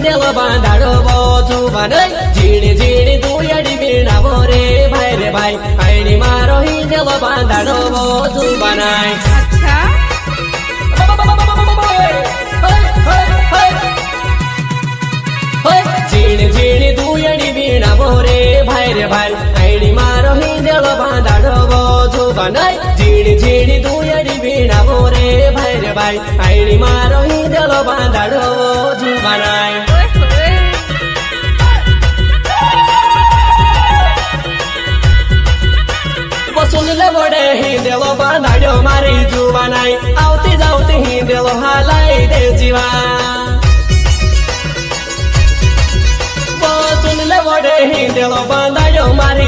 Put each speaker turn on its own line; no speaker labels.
हिंदेलो बांधाडो बोजू बनाय झीणी झीणी दुयडी बीणावो रे भाई आईनी मारो हिंदेलो बांधाडो बोजू बनाय
अच्छा
झीणी झीणी दुयडी बीणावो रे भाई आईनी मारो हिंदेलो बांधाडो बोजू बनाय झीणी झीणी दुयडी बीणावो रे भाई आईनी मारो हिंदेलो बांधाडो बोजू बनाय बसून लवडे हिंदेलो बांधाड्यो मारी जुवानाय आवती जावती हिंदेलो हालाय दे जीवा बसून लवडे हिंदेलो बांधाड्यो मारी